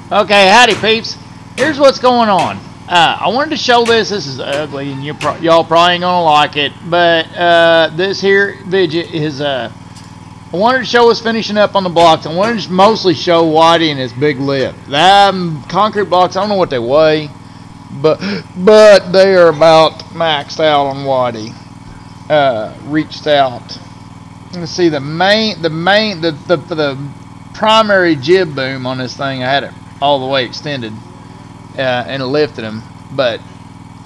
Okay, howdy peeps. Here's what's going on. I wanted to show this. This is ugly, and y'all probably ain't gonna like it. But this here vidget is I wanted to show us finishing up on the blocks. I wanted to mostly show Whitey and his big lip. Them concrete blocks, I don't know what they weigh, but they are about maxed out on Whitey. Reached out. Let's see the primary jib boom on this thing. I had it all the way extended and it lifted him, but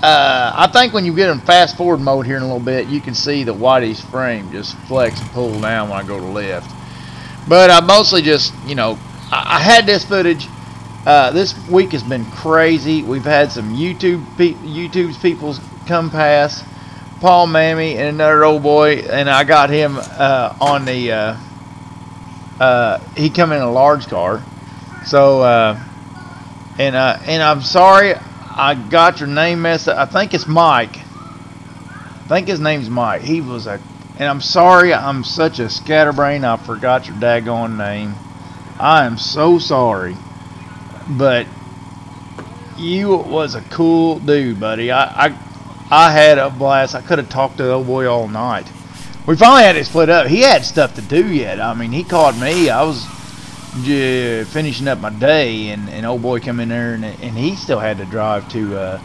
I think when you get in fast forward mode here in a little bit, you can see that Whitey's frame just flex and pull down when I go to lift. But I mostly just, you know, I had this footage. This week has been crazy. We've had some YouTube's people come past, Paul Mammy and another old boy, and I got him on the he come in a large car. So and I'm sorry I got your name messed up. I think it's Mike. I think his name's Mike. He was and I'm sorry, I'm such a scatterbrain, I forgot your daggone name. I am so sorry. But you was a cool dude, buddy. I had a blast. I could have talked to the old boy all night. We finally had it split up. He had stuff to do yet. I mean, he called me. I was finishing up my day, and old boy come in there, and he still had to drive to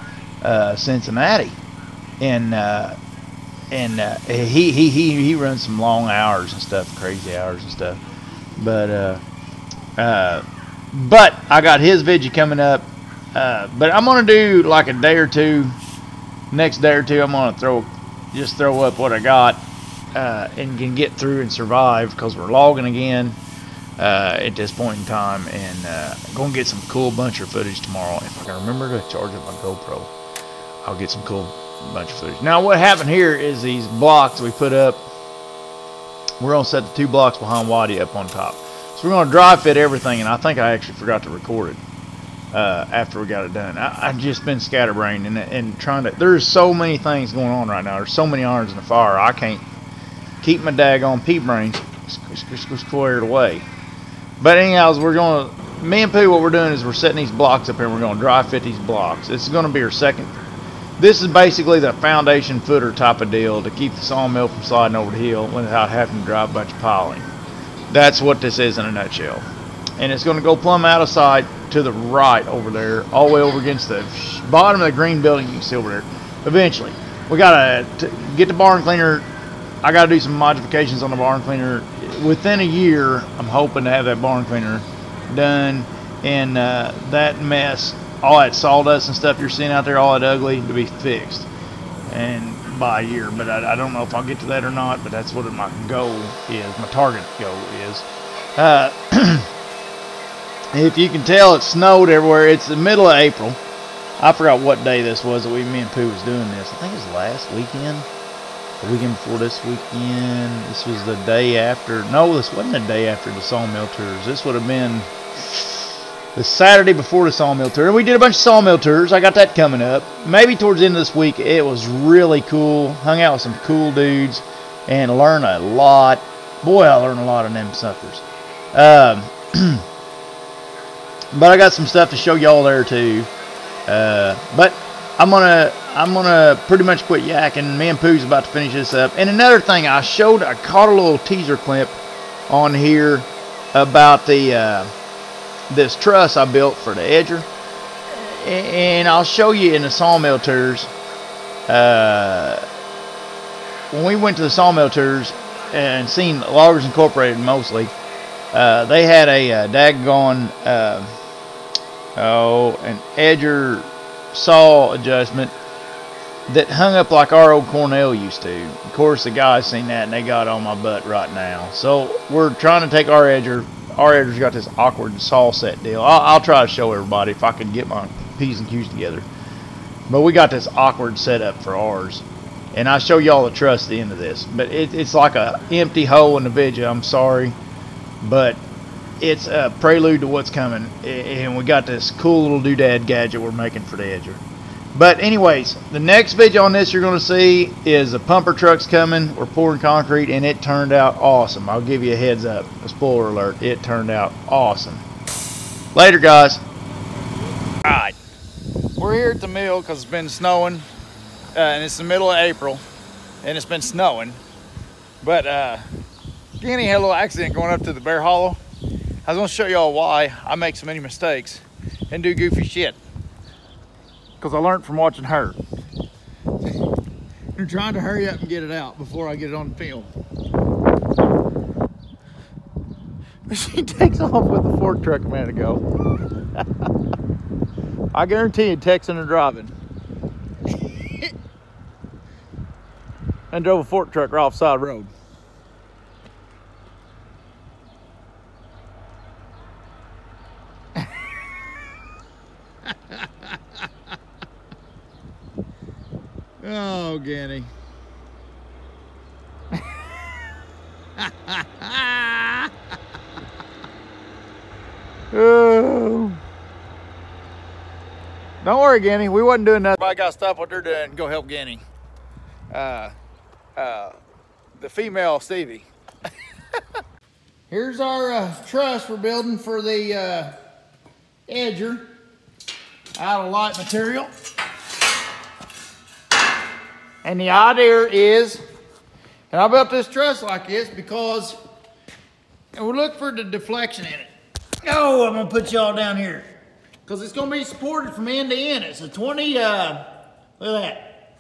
Cincinnati, and he runs some long hours and stuff, crazy hours and stuff. But I got his video coming up. But I'm gonna do like a day or two. Next day or two, I'm gonna throw up what I got and can get through and survive, because we're logging again at this point in time, and gonna get some cool bunch of footage tomorrow. If I can remember to charge up my GoPro, I'll get some cool bunch of footage. Now what happened here is these blocks we put up, we're gonna set the 2 blocks behind Whitey up on top. So we're gonna dry fit everything, and I think I actually forgot to record it after we got it done. I've just been scatterbrained and trying to, there's so many things going on right now. There's so many irons in the fire. I can't keep my daggone pea brains squared away. But anyhow, me and Pooh, what we're doing is we're setting these blocks up here, and we're going to dry fit these blocks. This is going to be our second. This is basically the foundation footer type of deal to keep the sawmill from sliding over the hill without having to drive a bunch of piling. That's what this is in a nutshell. And it's going to go plumb out of sight to the right over there, all the way over against the bottom of the green building you can see over there. Eventually, we got to get the barn cleaner. I got to do some modifications on the barn cleaner. Within a year, I'm hoping to have that barn cleaner done, and that mess, all that sawdust and stuff you're seeing out there, all that ugly, to be fixed, and by a year. But I don't know if I'll get to that or not, but that's what my goal is, my target goal is. If you can tell, it snowed everywhere. It's the middle of April. I forgot what day this was that me and Pooh was doing this. I think it was last weekend, the weekend before this weekend. This was the day after. No, this wasn't the day after the sawmill tours. This would have been the Saturday before the sawmill tour. We did a bunch of sawmill tours. I got that coming up. Maybe towards the end of this week. It was really cool. Hung out with some cool dudes and learned a lot. Boy, I learned a lot of them suckers. But I got some stuff to show y'all there too. But I'm gonna pretty much quit yakking. Me and Pooh's about to finish this up. And another thing, I caught a little teaser clip on here about the this truss I built for the edger, and I'll show you in the sawmill tours. When we went to the sawmill tours and seen Loggers Incorporated mostly, they had a daggone an edger saw adjustment that hung up like our old Cornell used to. Of course, the guys seen that and they got on my butt right now. So we're trying to take our edger. Our edger's got this awkward saw set deal. I'll try to show everybody if I can get my P's and Q's together. But we got this awkward setup for ours, and I'll show y'all the truss at the end of this. But it's like a empty hole in the video. I'm sorry, but it's a prelude to what's coming, and we got this cool little doodad gadget we're making for the edger. But anyways, the next video on this you're going to see is the pumper truck's coming. We're pouring concrete, and it turned out awesome. I'll give you a heads up, a spoiler alert, it turned out awesome. Later, guys. We're here at the mill because it's been snowing, and it's the middle of April, and it's been snowing. But Kenny had a little accident going up to the Bear Hollow. I was gonna show y'all why I make so many mistakes and do goofy shit. Because I learned from watching her. I'm trying to hurry up and get it out before I get it on film. She takes off with the fork truck a minute ago. I guarantee you, texting and driving. And drove a fork truck right off the side of the road. Oh, Ganny. Oh. Don't worry, Ganny. We wasn't doing nothing. I got to stop what they're doing and go help Ganny. The female Stevie. Here's our truss we're building for the edger out of light material. And the idea is, and I built this truss like this because we look for the deflection in it. Oh, I'm gonna put y'all down here because it's gonna be supported from end to end. It's a 20, look at that.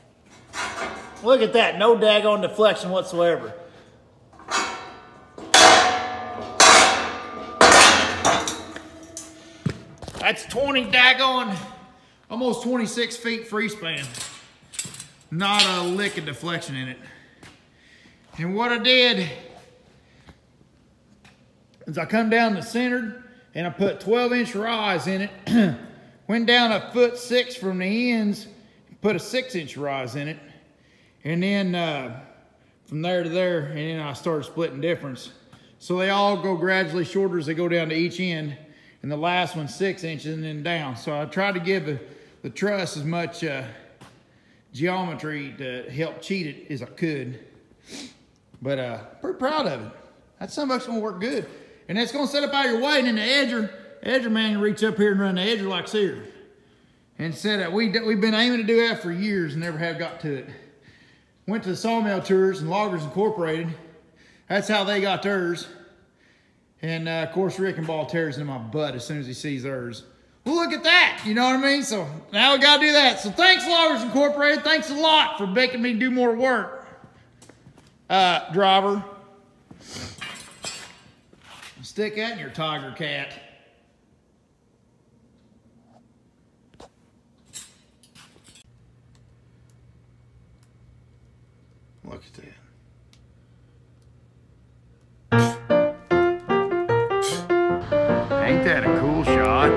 Look at that, no daggone deflection whatsoever. That's 20 daggone, almost 26 feet free span. Not a lick of deflection in it. And what I did is I come down the center and I put 12-inch rise in it. Went down 1.6 foot from the ends, put a 6-inch rise in it. And then from there to there, and then I started splitting difference. So they all go gradually shorter as they go down to each end. And the last one's 6 inches and then down. So I tried to give the truss as much geometry to help cheat it as I could. But pretty proud of it. That sunbuck's gonna work good. And that's gonna set up out your way, and then the edger man can reach up here and run the edger like Sear. And said that we've been aiming to do that for years and never have got to it. Went to the sawmill tours and Loggers Incorporated. That's how they got theirs. And of course Rick and Ball tears into my butt as soon as he sees theirs. Well, look at that, you know what I mean? So now we gotta do that. So thanks, Loggers Incorporated. Thanks a lot for making me do more work, driver. Stick that in your tiger cat. Look at that. Ain't that a cool shot?